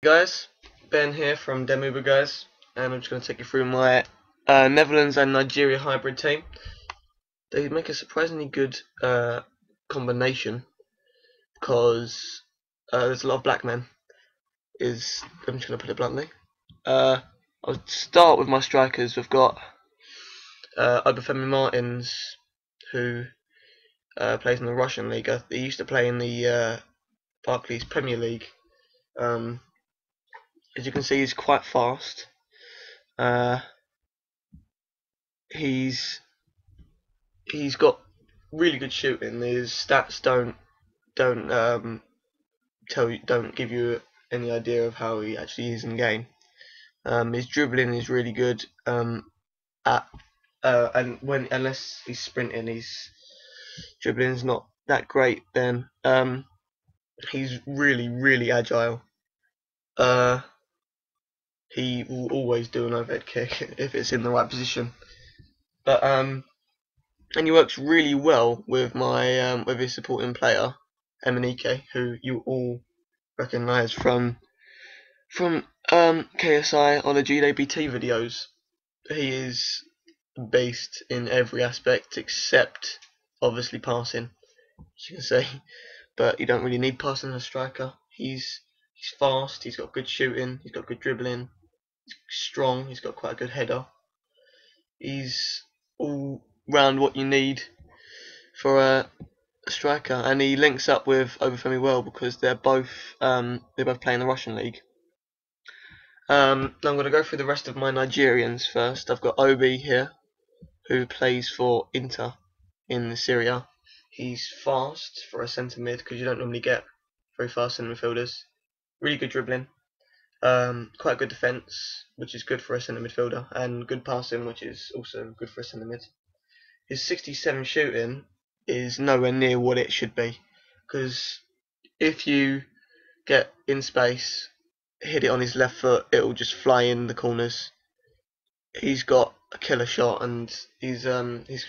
Guys, Ben here from DemUberGuys, and I'm just going to take you through my Netherlands and Nigeria hybrid team. They make a surprisingly good combination because there's a lot of black men. I'm just going to put it bluntly. I'll start with my strikers. We've got Obafemi Martins, who plays in the Russian league. He used to play in the Barclays Premier League. As you can see, he's quite fast. He's got really good shooting. His stats don't give you any idea of how he actually is in game. His dribbling is really good. And unless he's sprinting, his dribbling is not that great. Then he's really agile. He will always do an overhead kick if it's in the right position. But and he works really well with my with his supporting player Emenike, who you all recognise from KSI on the GWT videos. He is a beast in every aspect except obviously passing, as you can see. But you don't really need passing as a striker. He's fast. He's got good shooting. He's got good dribbling. He's strong. He's got quite a good header. He's all round what you need for a striker, and he links up with Obafemi well because they both play in the Russian league. Now I'm going to go through the rest of my Nigerians first. I've got Obi here, who plays for Inter in Syria. He's fast for a centre mid because you don't normally get very fast centre midfielders. Really good dribbling. Quite good defence, which is good for a centre midfielder, and good passing, which is also good for a centre mid. His 67 shooting is nowhere near what it should be, because if you get in space, hit it on his left foot, it will just fly in the corners. He's got a killer shot, and his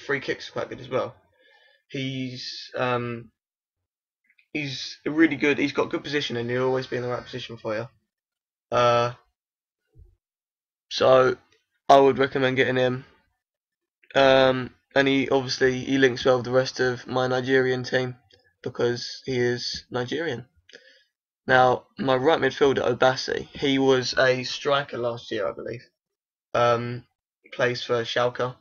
free kicks are quite good as well. He's really good. He's got good positioning. He'll always be in the right position for you. So I would recommend getting him. And he links well with the rest of my Nigerian team because he is Nigerian. Now my right midfielder Obasi, he was a striker last year, I believe. Plays for Schalke.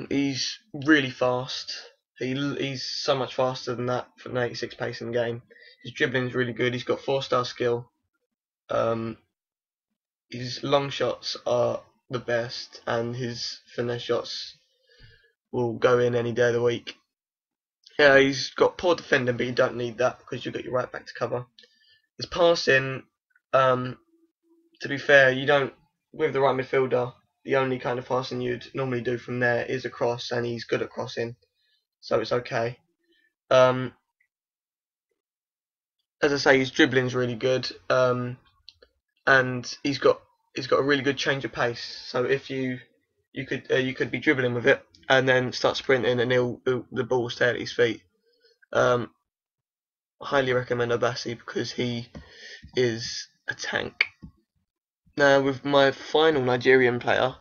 He's really fast. He's so much faster than that for an 86 pace in the game. His dribbling is really good. He's got 4-star skill. His long shots are the best, and his finesse shots will go in any day of the week. Yeah, he's got poor defending, but you don't need that because you've got your right back to cover. His passing, to be fair, you don't, with the right midfielder, the only kind of passing you'd normally do from there is a cross, and he's good at crossing, so it's okay. As I say, his dribbling's really good, and he's got a really good change of pace. So if you could be dribbling with it and then start sprinting, and the ball will stay at his feet. I highly recommend Obasi because he is a tank. Now with my final Nigerian player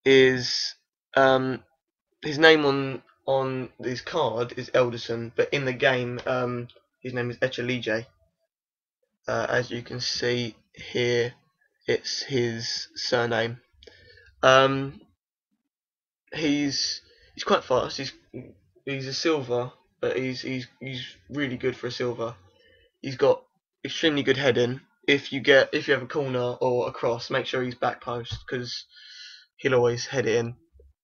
is his name on his card is Elderson, but in the game his name is Echelije. As you can see here, it's his surname. He's quite fast. He's a silver, but he's really good for a silver. He's got extremely good heading. If you have a corner or a cross, make sure he's back post because he'll always head it in.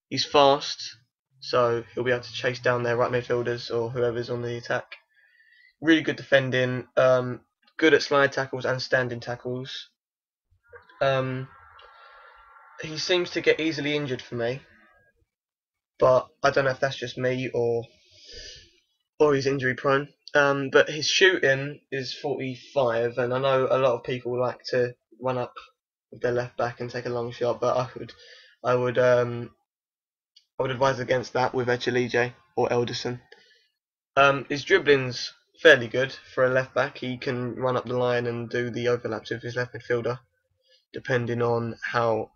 He's fast, so he'll be able to chase down their right midfielders or whoever's on the attack. Really good defending. Good at slide tackles and standing tackles. He seems to get easily injured for me, but I don't know if that's just me or he's injury prone. But his shooting is 45, and I know a lot of people like to run up with their left back and take a long shot, but I would advise against that with Echelije or Elderson. His dribbling's fairly good for a left back. He can run up the line and do the overlaps with his left midfielder, depending on how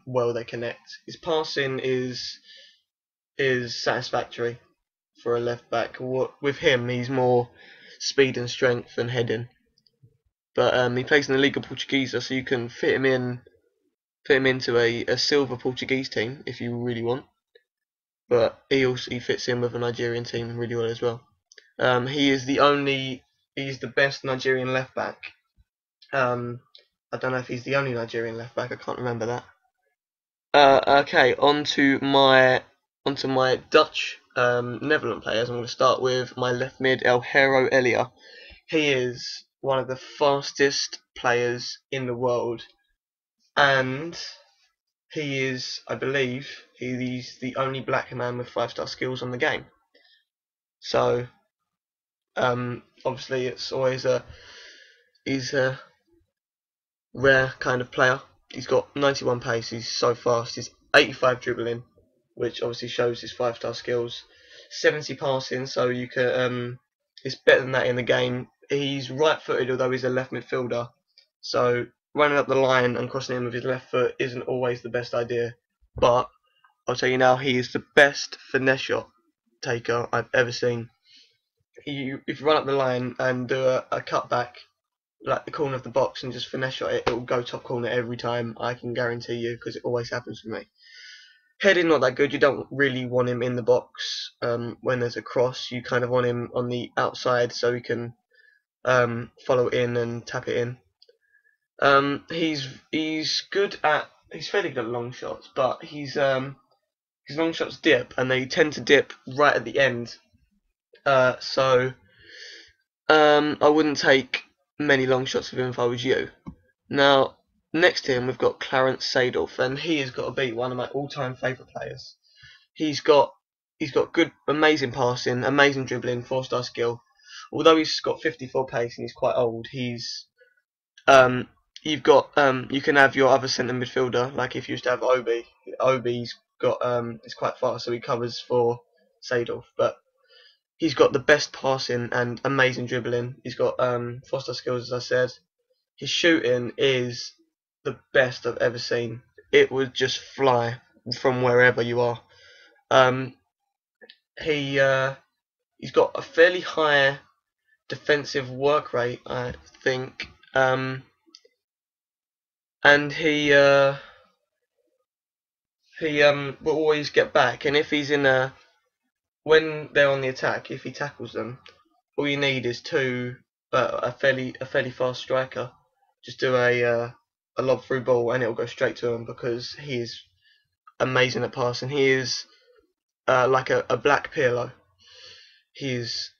well they connect. His passing is satisfactory for a left back. With him, he's more speed and strength and heading. But he plays in the Liga Portuguesa, so you can fit him into a silver Portuguese team if you really want. But he fits in with a Nigerian team really well as well. He's the best Nigerian left back. I don't know if he's the only Nigerian left back. I can't remember that. Okay, onto my Dutch Netherlands players. I'm going to start with my left mid, El Hero Elia. He is one of the fastest players in the world, and he is, I believe, he's the only black man with 5-star skills on the game. So, obviously, he's a rare kind of player. He's got 91 pace. He's so fast. He's 85 dribbling, which obviously shows his 5-star skills. 70 passing, so you can it's better than that in the game. He's right-footed, although he's a left midfielder. So running up the line and crossing in with his left foot isn't always the best idea. But I'll tell you now, he is the best finesse shot taker I've ever seen. If you run up the line and do a cutback, like the corner of the box, and just finesse shot it, it will go top corner every time. I can guarantee you, because it always happens for me. Heading not that good. You don't really want him in the box when there's a cross. You kind of want him on the outside so he can follow in and tap it in. He's fairly good at long shots, but his long shots dip, and they tend to dip right at the end. So I wouldn't take many long shots of him if I was you. Now, next to him we've got Clarence Seedorf, and he has got to be one of my all-time favourite players. He's got good, amazing passing, amazing dribbling, 4-star skill. Although he's got 54 pace and he's quite old, you can have your other centre midfielder, like if you used to have Obi. Obi's got is quite fast, so he covers for Seedorf. But he's got the best passing and amazing dribbling. He's got 4-star skills, as I said. His shooting is the best I've ever seen. It would just fly from wherever you are. He's got a fairly high defensive work rate, I think, and he will always get back. And if he's when they're on the attack, if he tackles them, all you need is a fairly fast striker. Just do a lob through ball and it'll go straight to him, because he is amazing at passing. He is like a Black Pirlo. He's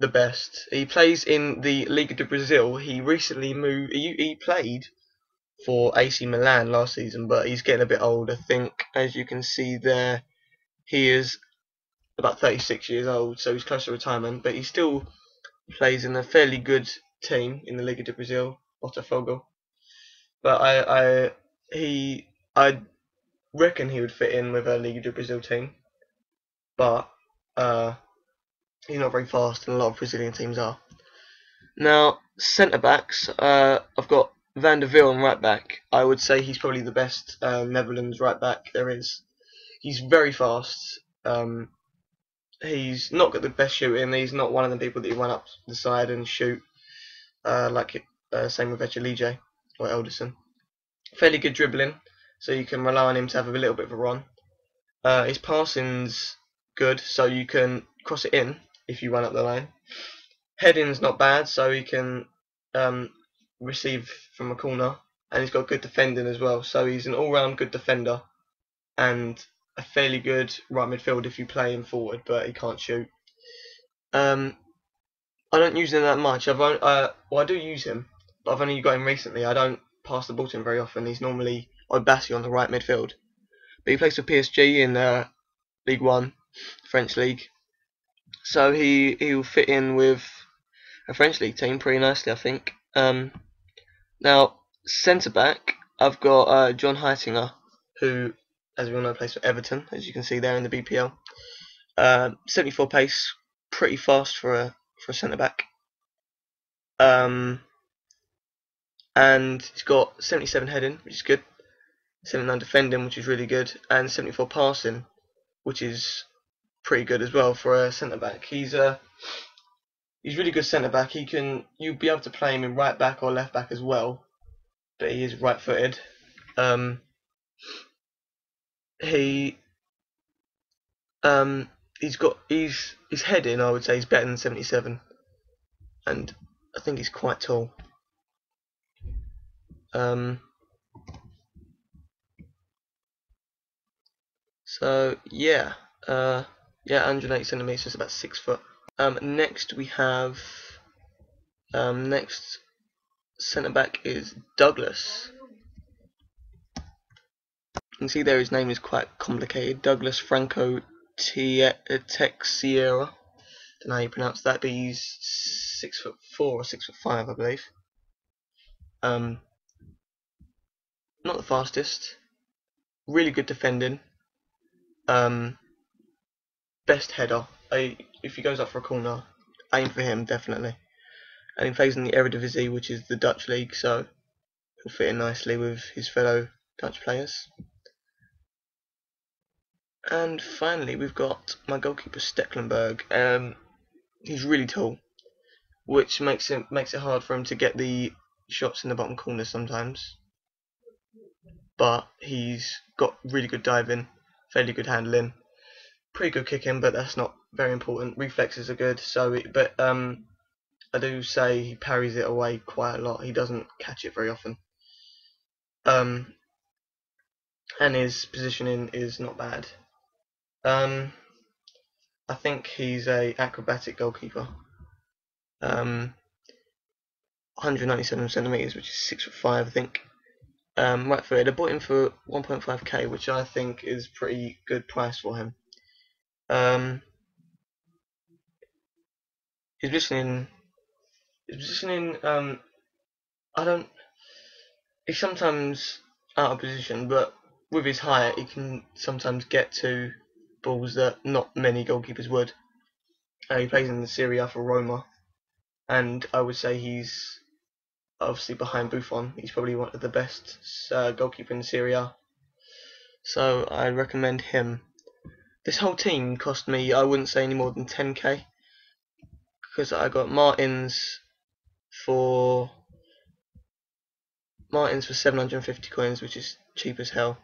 the best. He plays in the Liga do Brazil. He recently moved. He played for AC Milan last season, but he's getting a bit old. I think, as you can see there, he is about 36 years old, so he's close to retirement. But he still plays in a fairly good team in the Liga do Brazil, Botafogo. But I reckon he would fit in with a Liga do Brazil team, but he's not very fast, and a lot of Brazilian teams are. Now, centre backs, I've got Van der Wiel on right back. I would say he's probably the best Netherlands right back there is. He's very fast. He's not got the best shooting. He's not one of the people that you run up the side and shoot same with Echelije or Elderson. Fairly good dribbling, so you can rely on him to have a little bit of a run. His passing's good, so you can cross it in if you run up the line. Heading's not bad, so he can receive from a corner, and he's got good defending as well. So he's an all-round good defender and a fairly good right midfield if you play him forward, but he can't shoot. I don't use him that much. I do use him, but I've only got him recently. I don't pass the ball to him very often. He's normally Obasi on the right midfield, but he plays for PSG in League One, French league. So he'll fit in with a French league team pretty nicely, I think. Now, centre back, I've got John Heitinger, who, as we all know, plays for Everton, as you can see there in the BPL. 74 pace, pretty fast for for a centre back. And he's got 77 heading, which is good. 79 defending, which is really good, and 74 passing, which is pretty good as well for a centre back. He's really good centre back. You'll be able to play him in right back or left back as well, but he is right footed. His heading, I would say, is better than 77, and I think he's quite tall. So yeah, 180 centimeters, is about 6 foot. Next we have next centre back is Douglas. You can see there his name is quite complicated. Douglas Franco Teixeira. Don't know how you pronounce that, but he's 6'4" or 6'5", I believe. Not the fastest. Really good defending. Best header. If he goes up for a corner, aim for him definitely. And he plays in the Eredivisie, which is the Dutch league, so he'll fit in nicely with his fellow Dutch players. And finally, we've got my goalkeeper Stecklenburg. He's really tall, which makes it hard for him to get the shots in the bottom corners sometimes. But he's got really good diving, fairly good handling, pretty good kicking, but that's not very important. Reflexes are good, I do say he parries it away quite a lot. He doesn't catch it very often. And his positioning is not bad. I think he's a acrobatic goalkeeper. 197 centimeters, which is 6'5", I think. Right footed. I bought him for 1.5k, which I think is pretty good price for him. His positioning, he's sometimes out of position, but with his height, he can sometimes get to balls that not many goalkeepers would. He plays in the Serie A for Roma, and I would say he's obviously behind Buffon. He's probably one of the best goalkeeper in the Serie A. So I recommend him. This whole team cost me, I wouldn't say any more than 10k, because I got Martins for 750 coins, which is cheap as hell.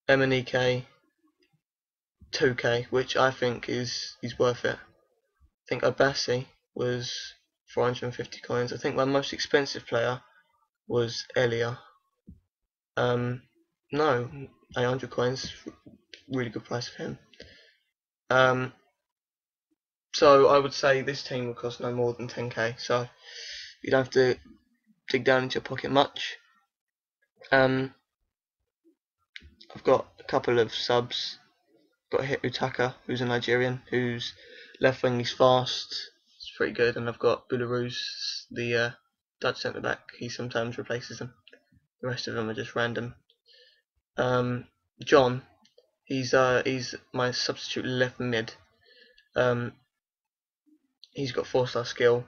Emanike 2k, which I think is worth it. I think Abassi was 450 coins. I think my most expensive player was Elia. No, 800 coins. Really good price for him. So I would say this team will cost no more than 10k. So you don't have to dig down into your pocket much. I've got a couple of subs. Got Utaka, who's a Nigerian, who's left wing, he's fast, it's pretty good, and I've got Boularus, the Dutch centre back. He sometimes replaces him. The rest of them are just random. John, he's my substitute left mid. He's got 4-star skill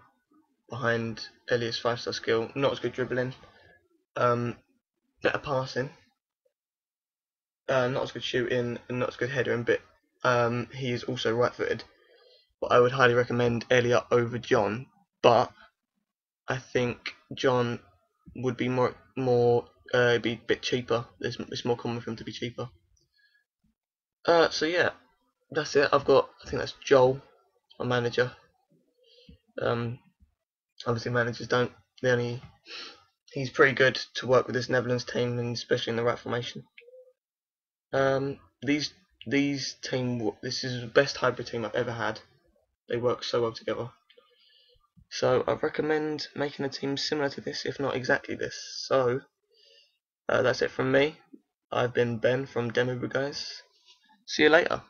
behind Elias 5-star skill. Not as good dribbling, better passing, not as good shooting, and not as good headering, but he is also right-footed. But I would highly recommend Elliot over John. But I think John would be be a bit cheaper. It's more common for him to be cheaper. So yeah, that's it. I think that's Joel, my manager. Obviously managers don't. He's pretty good to work with this Netherlands team, and especially in the right formation. This is the best hybrid team I've ever had. They work so well together. So I recommend making a team similar to this, if not exactly this. So that's it from me. I've been Ben from DemUberGuys. See you later.